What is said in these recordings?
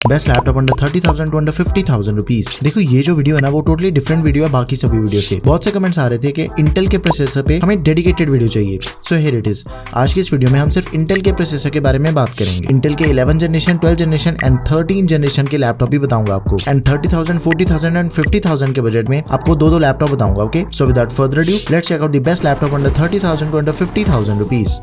Best laptop under 30,000 to under 50,000 rupees. देखो ये जो वीडियो है ना वो टोटली डिफरेंट वीडियो है बाकी सभी वीडियो से। बहुत से कमेंट्स आ रहे थे कि इंटेल के प्रोसेसर पे हमें डेडिकेटेड वीडियो चाहिए, सो हियर इट इज। आज की इस वीडियो में हम सिर्फ इंटेल के प्रोसेसर के बारे में बात करेंगे। इंटेल के 11 जनरेशन, 12 जनरेशन एंड 13 जनरेशन के लैपटॉप भी बताऊंगा आपको, एंड 30,000, 40,000 एंड 50,000 के बजट में आपको दो लैपटॉप बताऊंगा। Okay, so without further ado let's check out the best laptop under 30,000 to under 50,000 rupees.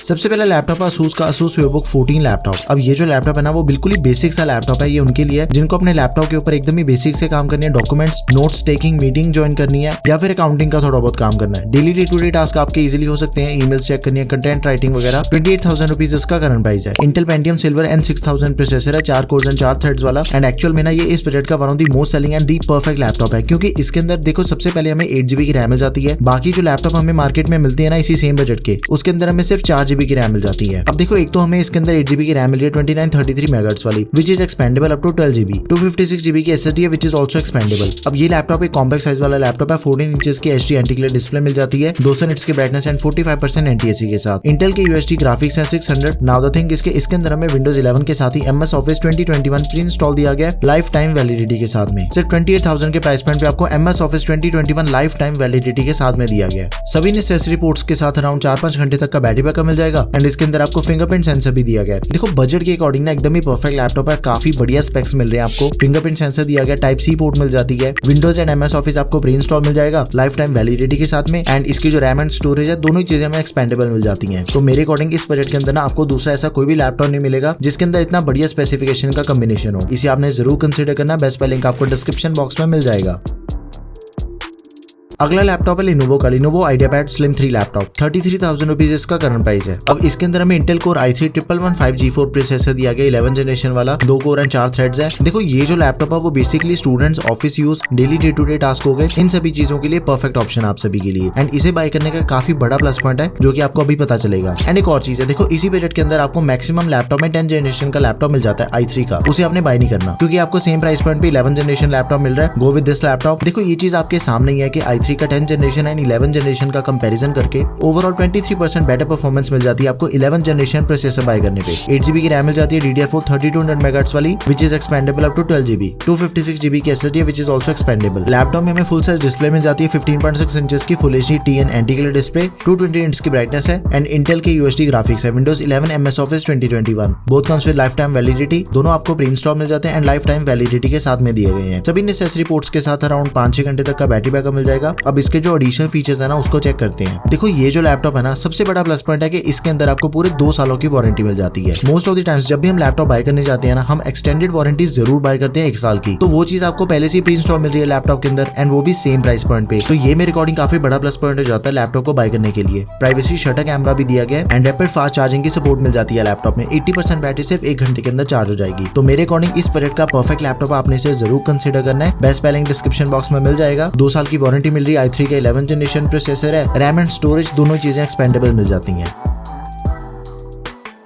सबसे पहला लैपटॉप है Asus का Asus VivoBook 14 लैपटॉप। अब ये जो लैपटॉप है ना वो बिल्कुल ही बेसिक सा लैपटॉप है। ये उनके लिए जिनको अपने लैपटॉप के ऊपर एकदम ही बेसिक से काम करनी है, documents, notes taking, meeting join करनी है या फिर अकाउंटिंग का थोड़ा बहुत काम करना है। Daily day to day task आपके इजीली हो सकते हैं, ईमेल्स चेक करनी है, कंटेंट राइटिंग वगैरह। 28,000 रुपीज इसका करंट प्राइस है। Intel Pentium silver N6000 processor है, 4 कोर्स एंड 4 थ्रेड्स वाला। एंड एक्चुअल में ना ये इस बजट का one of the most selling and the perfect laptop है, क्योंकि इसके अंदर देखो सबसे पहले हमें 8GB की रैम मिल जाती है। बाकी जो लैपटॉप हमें मार्केट में मिलती है ना इसी सेम बजट के, उसके अंदर हमें सिर्फ 4GB की रैम मिल जाती है। अब देखो एक तो हमें इसके अंदर 8GB की रैम मिल रही है 2933 मेगाहर्ट्ज वाली, which is expandable up to 12GB। 256GB की SSD है विच इज ऑल्सो एक्सपेंडेबल। अब ये लैपटॉप एक कॉम्पैक्ट साइज वाला लैपटॉप है। 14 इंचेस की HD एंटी-ग्लेयर डिस्प्ले मिल जाती है, 200 निट्स की ब्राइटनेस एंड 45% NTSC के साथ। इंटेल के UHD ग्राफिक्स है 600। नाउ द थिंग इसके अंदर हमें विंडोज 11 के साथ ही MS Office 2021 प्री इंस्टॉल दिया गया लाइफ टाइम वैलिडिटी के साथ में। सिर्फ 28,000 के प्राइस पॉइंट पे आपको MS Office 2021 lifetime validity के साथ में दिया गया है। सभी नेसेसरी पोर्ट्स के साथ अराउंड 4-5 घंटे तक का बैटरी बैकअप मिल जाएगा। एंड इसके अंदर आपको फिंगरप्रिंट सेंसर भी दिया गया है। देखो बजट के अकॉर्डिंग ना एकदम ही परफेक्ट लैपटॉप है, काफी बढ़िया स्पेक्स मिल रहे हैं आपको। फिंगरप्रिंट सेंसर दिया गया, Type-C पोर्ट मिल जाती है, विंडोज एंड MS Office आपको प्री इंस्टॉल मिल जाएगा लाइफ टाइम वैलिडिटी के साथ में। एंड इसकी जो रैम एंड स्टोरेज है दोनों ही चीजें हमें एक्सपेंडेबल मिल जाती हैं। तो मेरे अकॉर्डिंग इस बजट के अंदर ना आपको दूसरा ऐसा कोई भी लैपटॉप नहीं मिलेगा जिसके अंदर इतना बढ़िया स्पेसिफिकेशन का कॉम्बिनेशन हो। इसे आपने जरूर कंसीडर करना। बेस्ट लिंक आपको डिस्क्रिप्शन बॉक्स में मिल जाएगा। अगला लैपटॉप है Lenovo का Lenovo IdeaPad Slim 3 laptop. 33,000 rupees इसका करंट प्राइस है। अब इसके अंदर हमें Intel Core i3-1115 G4 processor दिया गया 11 जनरेशन वाला, 2 कोर एंड 4 थ्रेड्स है। देखो ये जो लैपटॉप है वो basically students, office use, daily day to day task हो गए, इन सभी चीजों के लिए परफेक्ट ऑप्शन आप सभी के लिए। एंड इसे बाय करने का काफी बड़ा प्लस पॉइंट है जो कि आपको अभी पता चलेगा। एंड एक और चीज है, देखो इसी बजट के अंदर आपको मैक्सिमम लैपटॉप में 10 जनरेशन का लैपटॉप मिल जाता है i3 का। उसे आपने बाय नहीं करना क्योंकि आपको सेम प्राइस पॉइंट पे 11 जनरेशन लैपटॉप मिल रहा है। Go with this laptop. देखो ये चीज आपके सामने ही है कि i3 का 10 जनरेशन एंड 11 जनरेशन का कंपैरिजन करके ओवरऑल 23% बेटर परफॉर्मेंस मिल जाती है आपको 11 जनरेशन प्रोसेसर बाय करने पे। 8GB की रैम मिल जाती है DDR4 3200 मेगाहर्ट्ज वाली, which is expandable up to 12GB। 256GB की SSD which is also expandable. Laptop में हमें फुल साइज डिस्प्ले मिल जाती है 15.6 इंचेस की full HD TN anti glare display, 220 inch की ब्राइटनेस है। एंड इंटेल के UHD ग्राफिक्स है, Windows 11 MS Office 2021 both comes with life time validity. दोनों आपको प्री इंस्टॉल मिल जाते हैं एंड लाइफ टाइम वैलिडिटी के साथ में दिए गए हैं। सभी नेसेसरी पोर्ट्स के साथ अराउंड 5-6 घंटे तक का बैटरी बैकअप मिल जाएगा। अब इसके जो एडिशनल फीचर्स है ना उसको चेक करते हैं। देखो ये जो लैपटॉप है ना सबसे बड़ा प्लस पॉइंट है कि इसके अंदर आपको पूरे 2 सालों की वारंटी मिल जाती है। मोस्ट ऑफ द टाइम्स जब भी हम लैपटॉप बाय करने जाते हैं ना हम एक्सटेंडेड वारंटी जरूर बाय करते हैं 1 साल की, तो वो चीज आपको पहले से प्री इंस्टॉल मिल रही है लैपटॉप के अंदर एंड वो भी सेम प्राइस पॉइंट पे। तो ये मेरे अकॉर्डिंग काफी बड़ा प्लस पॉइंट हो जाता है लैपटॉप को बाय करने के लिए। प्राइवेसी शटर कैमरा भी दिया गया है एंड रैपिड फास्ट चार्जिंग की सपोर्ट मिल जाती है लैपटॉप में। 80% बैटरी सिर्फ 1 घंटे के अंदर चार्ज हो जाएगी। तो मेरे अकॉर्डिंग इस बजट का परफेक्ट लैपटॉप आपने इसे जरूर कंसीडर करना है। बेस्ट लिंक डिस्क्रिप्शन बॉक्स में मिल जाएगा। 2 साल की वारंटी मिल रही है, i3 का 11 जनरेशन प्रोसेसर है, रैम एंड स्टोरेज दोनों चीजें एक्सपेंडेबल मिल जाती हैं।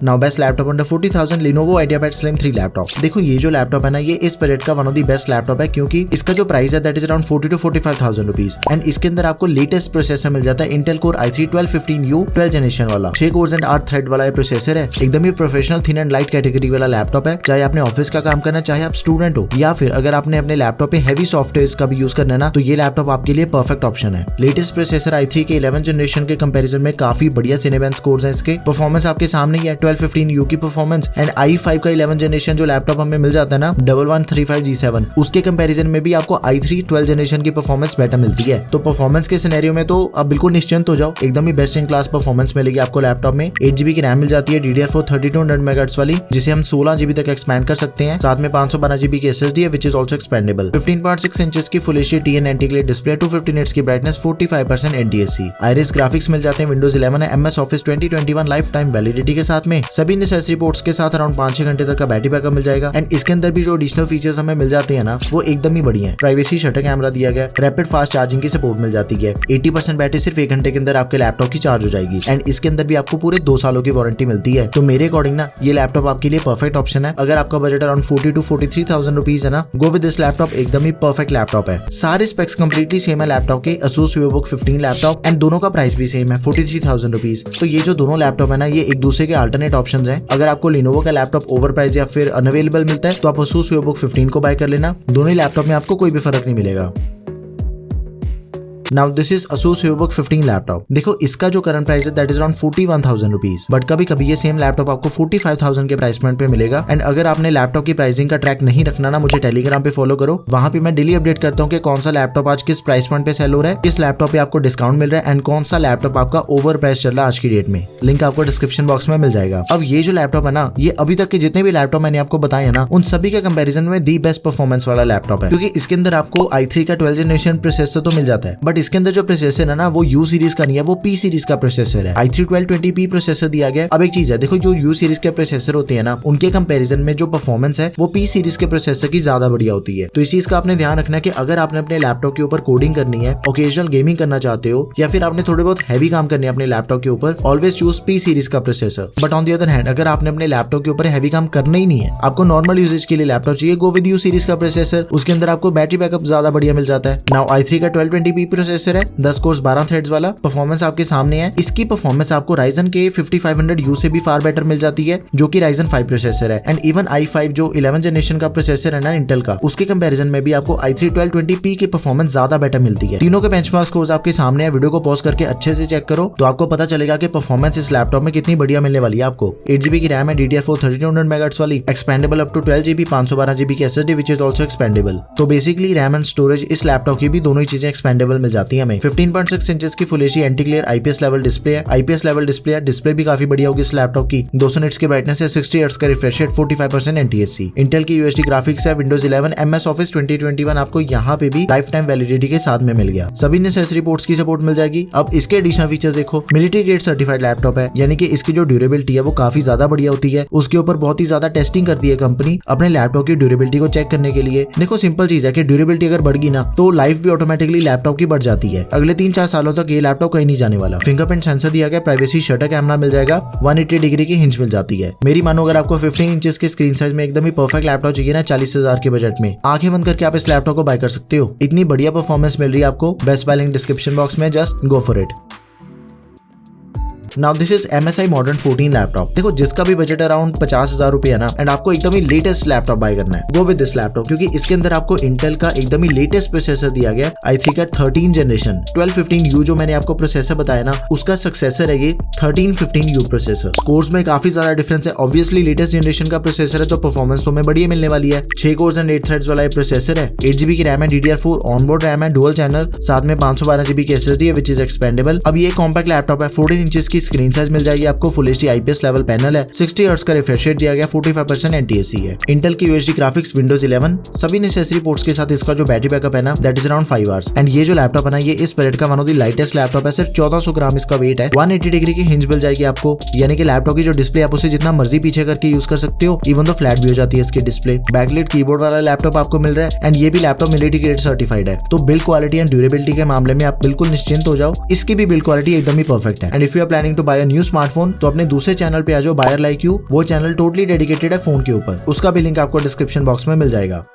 Now best laptop under 40,000 Lenovo IdeaPad Slim 3 laptop. देखो ये जो लैपटॉप है ना ये इस बजट का one of the best laptop है, क्योंकि इसका जो प्राइस है that is around 40 to 45,000 rupees. And इसके अंदर आपको लेटेस्ट प्रोसेसर मिल जाता है Intel Core i3-1215U 12 जनरेशन वाला, 6 कोर्स एंड 8 थ्रेड वाला प्रोसेसर है। एकदम ही professional thin and light category वाला लैपटॉप है। चाहे आपने ऑफिस का काम करना, चाहे आप स्टूडेंट हो, या फिर अगर आपने अपने लैपटॉप पे हैवी सॉफ्टवेयर का भी यूज करना है ना, तो ये लैपटॉप आपके लिए परफेक्ट ऑप्शन है। लेटेस्ट प्रोसेसर i3 के 11 जनरेशन के कंपैरिजन में काफी बढ़िया Cinebench कोर्स है। इसके परफॉर्मेंस आपके सामने ही है, 1215U की परफॉर्मेंस। एंड i5 का 11 जनरेशन जो लैपटॉप हमें मिल जाता है ना 1135G7, उसके कंपैरिजन में भी आपको i3 12 जनरेशन की परफॉर्मेंस बेटर मिलती है। तो परफॉर्मेंस के सिनेरियो में तो आप बिल्कुल निश्चिंत हो जाओ, एकदम ही बेस्ट इन क्लास परफॉर्मेंस मिलेगी आपको लैपटॉप में। 8GB की रैम मिल जाती है DDR4 3200 मेगाहर्ट्ज वाली, जिसे हम 16GB तक एक्सपैंड कर सकते हैं। साथ में 512GB की SSD है which is also expandable. 15.6 inches की full HD TN anti glare display, 250 nits की ब्राइटनेस, 45% NTSC। आइरिस ग्राफिक्स मिल जाते हैं, विंडोज 11 है, MS Office 2021 lifetime validity के साथ में। सभी नेसेसरी पोर्ट्स के साथ अराउंड 5-6 घंटे तक का बैटरी बैकअप मिल जाएगा। एंड इसके अंदर भी जो एडिशनल फीचर्स हमें मिल जाते हैं ना वो एकदम ही बढ़िया है। प्राइवेसी शटर कैमरा दिया गया, रैपिड फास्ट चार्जिंग की सपोर्ट मिल जाती है। 80% बैटरी सिर्फ 1 घंटे के अंदर आपके लैपटॉप की चार्ज हो जाएगी। एंड इसके अंदर भी आपको पूरे 2 सालों की वारंटी मिलती है। तो मेरे अकॉर्डिंग ना ये लैपटॉप आपके लिए परफेक्ट ऑप्शन है। अगर आपका बजट अराउंड 40 to 43,000 रुपीज है ना, गो विद दिस लैपटॉप, एकदम ही परफेक्ट लैपटॉप है। सारे स्पेक्स कंप्लीटली सेम है लैपटॉप के, Asus VivoBook 15 लैपटॉप, एंड दोनों का प्राइस भी सेम है 43,000 रुपीज। तो ये जो दोनों लैपटॉप है ना ये एक दूसरे के अल्टरनेट अल्टरनेट ऑप्शंस हैं। अगर आपको Lenovo का लैपटॉप ओवर प्राइस या फिर अनअवेलेबल मिलता है तो आप Asus VivoBook 15 को बाय कर लेना। दोनों ही लैपटॉप में आपको कोई भी फर्क नहीं मिलेगा। Now this is Asus VivoBook 15 laptop. देखो इसका जो करंट प्राइस है that is around 41,000 rupees, but कभी कभी ये सेम लैपटॉप आपको 45,000 के प्राइस पॉइंट पे मिलेगा। एंड अगर आपने लैपटॉप की प्राइसिंग का ट्रैक नहीं रखना ना, मुझे टेलीग्राम पे फॉलो करो, वहां पे मैं डेली अपडेट करता हूँ कि कौन सा लैपटॉप आज किस प्राइस पॉइंट पे सेल हो रहा है, किस लैपटॉप पे आपको डिस्काउंट मिल रहा है एंड कौन सा लैपटॉप आपका ओवर प्राइस चल रहा है आज की डेट में। लिंक आपको डिस्क्रिप्शन बॉक्स में मिल जाएगा। अब ये जो लैपटॉप है ना, ये अभी तक के जितने भी लैपटॉप मैंने आपको बताए ना, उन सभी के कंपेरिजन में दी बेस्ट परफॉर्मेंस वाला लैपटॉप है, क्योंकि इसके अंदर आपको i3 का 12th जनरेशन प्रोसेसर तो मिल जाता है, बट इसके अंदर जो प्रोसेसर है ना वो U सीरीज का नहीं है, वो P सीरीज का प्रोसेसर है। i3 1220p प्रोसेसर दिया गया। अब एक चीज है, देखो जो U सीरीज के प्रोसेसर होते हैं ना, उनके कंपैरिजन में जो परफॉर्मेंस है वो P सीरीज के प्रोसेसर की ज्यादा बढ़िया होती है। तो इस चीज का आपने ध्यान रखना है कि अगर आपने अपने लैपटॉप के ऊपर कोडिंग करनी है, ओकेजनल गेमिंग करना चाहते हो, या फिर आपने थोड़े बहुत हैवी काम करने अपने लैपटॉप के ऊपर, ऑलवेज चूज P सीरीज का processor. But on the other hand अगर आपने अपने लैपटॉप के ऊपर हैवी काम करना ही नहीं है, आपको नॉर्मल यूजेज के लिए लैपटॉप चाहिए, गो विद U सीरीज का प्रोसेसर। उसके अंदर आपको बैटरी बैकअप ज्यादा बढ़िया मिल जाता है। नाउ i3 का 1220p प्रोसेसर है, 10 कोर्स 12 थ्रेड्स वाला। परफॉर्मेंस आपके सामने है। इसकी परफॉर्मेंस आपको Ryzen के 5500U से भी फार बेटर मिल जाती है, जो कि Ryzen 5 प्रोसेसर है। एंड इवन i5 जो 11 जनरेशन का प्रोसेसर है ना इंटेल का, उसके कंपैरिजन में भी आपको i3 1220p की परफॉर्मेंस ज्यादा बेटर मिलती है। तीनों के बेंचमार्क स्कोर्स आपके सामने है, वीडियो को पॉज करके अच्छे से चेक करो तो आपको पता चलेगा कि परफॉर्मेंस इस लैपटॉप में कितनी बढ़िया मिलने वाली है आपको। 8GB की रैम है, DDR4 3200 MHz वाली, expendable up to 12GB, 512GB की SSD which is also expendable. तो बेसिकली रैम एंड स्टोरेज इस लैपटॉप की भी दोनों ही चीजें एक्सपेंडेबल मिल जाती है हमें। 15.6 इंचेस की full HD anti glare IPS level display है। IPS लेवल डिस्प्ले है, डिस्प्ले भी काफी बढ़िया होगी इस लैपटॉप की। 200 निट्स की ब्राइटनेस है, 60 हर्ट्ज का रिफ्रेश रेट, 45% NTSC। इंटेल की UHD ग्राफिक्स है, Windows 11 MS Office 2021 आपको यहाँ पे भी लाइफ टाइम वैलिडिटी के साथ में मिल गया। सभी नेसेसरी पोर्ट्स की सपोर्ट मिल जाएगी। अब इसके एडिशनल फीचर्स देखो, मिलिट्री ग्रेड सर्टिफाइड लैपटॉप है, यानी कि इसकी जो ड्यूरेबिलिटी है वो काफी ज्यादा बढ़िया होती है। उसके ऊपर बहुत ही ज्यादा टेस्टिंग करती है कंपनी अपने लैपटॉप की ड्यूरेबिलिटी को चेक करने के लिए। देखो सिंपल चीज है कि ड्यूरेबिलिटी अगर बढ़ गई ना तो लाइफ भी ऑटोमेटिकली लैपटॉप की बढ़ जाती है। अगले 3-4 सालों तक ये लैपटॉप कहीं नहीं जाने वाला। फिंगरप्रिंट सेंसर दिया गया, प्राइवेसी शटर कैमरा मिल जाएगा, 180 डिग्री की हिंज मिल जाती है। मेरी मानो अगर आपको 15 इंचेस के स्क्रीन साइज में एकदम ही परफेक्ट लैपटॉप चाहिए ना 40,000 के बजट में, आंखें बंद करके आप इस लैपटॉप को बाय कर सकते हो। इतनी बढ़िया परफॉर्मेंस मिल रही है आपको। Best buy link description box में, just go for it. Now this is MSI Modern 14 laptop. देखो जिसका भी बजट अराउंड 50,000 रुपए है ना, एंड आपको एकदम ही लेटेस्ट लैपटॉप बाय करना है, गो विद दिस लैपटॉप, क्योंकि इसके अंदर आपको इंटेल का एकदम ही लेटेस्ट प्रोसेसर दिया गया, i3 का 13 जनरेशन 1215U जो मैंने आपको प्रोसेसर बताया ना, उसका सक्सेसर है ये 1315U प्रोसेसर। स्कोर्स में काफी ज्यादा डिफरेंस है। ऑब्वियसली लेटेस्ट जनरेशन का प्रोसेसर है तो परफॉर्मेंस तो हमें बढ़िया मिलने वाली है। 6 कोर्स एंड 8 थ्रेड्स वाला प्रोसेसर है, 8GB की रैम है, DDR4 ऑनबोर्ड रैम है, डुअल चैनल, साथ में 512GB की SSD है विच इज एक्सपेंडेबल। अब ये कॉम्पैक्ट लैपटॉप है, 14 इंचेस की स्क्रीन साइज मिल जाएगी आपको, full HD IPS level panel है, 60 हर्ट्ज का रिफ्रेश रेट दिया गया, 45% NTSC है। इंटेल की UHD ग्राफिक्स, Windows 11, सभी नेसेसरी पोर्ट्स के साथ इसका जो बैटरी बैकअप है ना that is around 5 hours. And ये जो लैपटॉप है ना, ये इस बजट का one of the lightest laptop है, सिर्फ 1400 ग्राम इसका वेट है, 180 डिग्री की हिंज मिल जाएगी आपको, यानी कि लैपटॉप की जो डिस्प्ले आप उसे जितना मर्जी पीछे करके यूज कर सकते हो, इवन तो फ्लैट भी हो जाती है इसकी डिस्प्ले। बैकलिट कीबोर्ड वाला लैपटॉप आपको मिल रहा है, एंड ये भी लैपटॉप मिलिट्री ग्रेड सर्टिफाइड है। तो बिल्ड क्वालिटी एंड ड्यूरेबिलिटी के मामले में आप बिल्कुल निश्चिंत हो जाओ, इसकी भी बिल्ड क्वालिटी एकदम ही परफेक्ट है। And if you are planning to buy a new smartphone तो अपने दूसरे चैनल पे आ जाओ, बायर लाइक यू, वो चैनल टोटली डेडिकेटेड है फोन के ऊपर, उसका भी लिंक आपको डिस्क्रिप्शन बॉक्स में मिल जाएगा।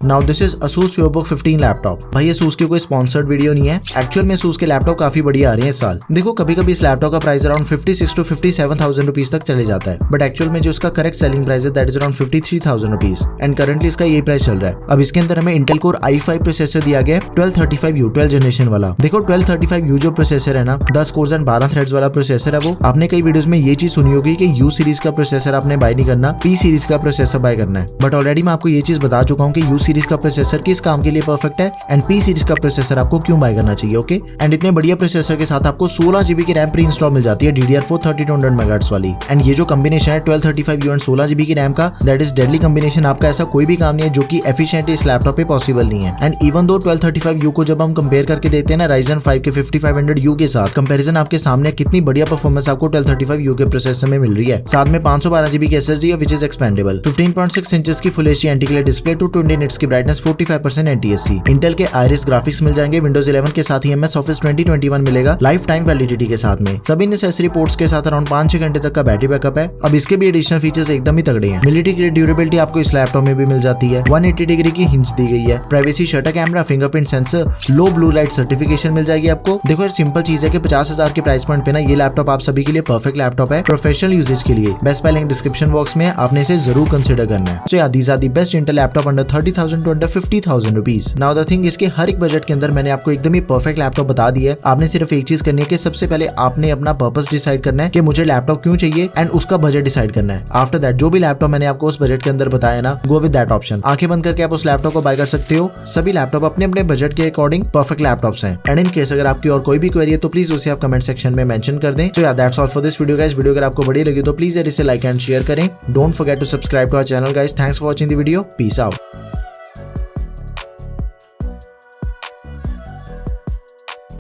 Now this is Asus VivoBook 15 laptop. भाई Asus की कोई स्पॉन्सर्ड वीडियो नहीं है, एक्चुअल में Asus के लैपटॉप काफी बढ़िया आ रहे हैं इस साल। देखो कभी कभी इस लैपटॉप का प्राइस अराउंड 56 to 57,000 रुपीज तक चले जाता है, बट एक्चुअल में जो इसका करेक्ट सेलिंग प्राइस है that is around 53,000 rupees, and currently इसका यही प्राइस चल रहा है। अब इसके अंदर हमें इंटेल कोर i5 प्रोसेसर दिया गया है, 1235U 12 जनरेशन वाला। देखो 1235U जो प्रोसेसर है ना, 10 कोर्स एंड 12 थ्रेड्स वाला प्रोसेसर है वो। आपने कई वीडियोस में ये चीज सुनी होगी कि U सीरीज का प्रोसेसर आपने बाय नहीं करना, P सीरीज का प्रोसेसर बाय करना है, बट ऑलरेडी मैं आपको ये चीज बता चुका हूँ कि U सीरीज का प्रोसेसर किस काम के लिए परफेक्ट है एंड P सीरीज का प्रोसेसर आपको क्यों बाय करना चाहिए। ओके, एंड इतने बढ़िया प्रोसेसर के साथ आपको 16GB की रैम प्री इंस्टॉल मिल जाती है, DDR4 3200 MHz वाली। एंड ये जो कॉम्बिनेशन है 1235U एंड 16GB की रैम का, दैट इज डेडली कॉम्बिनेशन। आपका ऐसा कोई भी काम नहीं है जो कि एफिशिएंटली इस लैपटॉप पे पॉसिबल नहीं है। एंड इवन दो 1235U को जब हम कंपेयर करके देखते हैं ना Ryzen 5 के 5500U के साथ, कंपैरिजन आपके सामने कितनी बढ़िया परफॉर्मेंस आपको 1235U के प्रोसेसर में मिल रही है। साथ में 512GB की SSD है विच इज एक्सपेंडेबल, 15.6 इंचेस की full HD anti glare display, 220 nits की ब्राइटनेस 45% NTSC। इंटेल के आयरिस ग्राफिक्स मिल जाएंगे विंडोज 11 के साथ ही MS ऑफिस 2021 मिलेगा लाइफ टाइम वैलिडिटी के साथ में। सभी नेसेसरी पोर्ट्स के साथ अराउंड 5-6 घंटे तक का बैटरी बैकअप है। अब इसके भी एडिशनल फीचर्स एकदम ही तगड़े हैं। मिलिट्री ग्रेड ड्यूरेबिलिटी आपको इस लैपटॉप में भी मिल जाती है। 180 डिग्री की हिंज दी गई है। Privacy shutter camera, fingerprint sensor, low blue light certification मिल जाएगी आपको। देखो यार सिंपल चीज है कि 50,000 के प्राइस पॉइंट पे ना ये लैपटॉप आप सभी के लिए परफेक्ट लैपटॉप है प्रोफेशनल यूजेज के लिए। Best buy link description box में, आपने इसे जरूर कंसिडर करना है। सो यार these are the best Intel laptop under 30,000 to under 50,000 rupees. Now the thing, इसके हर एक बजट के अंदर मैंने आपको एकदम ही परफेक्ट लैपटॉप बता दिया है। आपने सिर्फ एक चीज करनी है कि सबसे पहले आपने अपना पर्पस डिसाइड करना है कि मुझे लैपटॉप क्यों चाहिए एंड उसका बजट डिसाइड करना है। आफ्टर दैट जो भी लैपटॉप मैंने आपको उस बजट के अंदर बताया ना, गो विद दैट ऑप्शन। आंखें बंद करके आप उस लैपटॉप को बाय कर सकते हो। सभी लैपटॉप अपने अपने बजट के अकॉर्डिंग परफेक्ट लैपटॉप्स हैं। एंड इन केस अगर आपकी और कोई भी क्वेरी है तो प्लीज उसे आप कमेंट सेक्शन में मेंशन कर दें। सो यार that's all for this video guys. Video अगर आपको बढ़िया लगी तो प्लीज यार इसे लाइक एंड शेयर करें। Don't forget to subscribe to our channel guys. Thanks for watching the video. Peace out.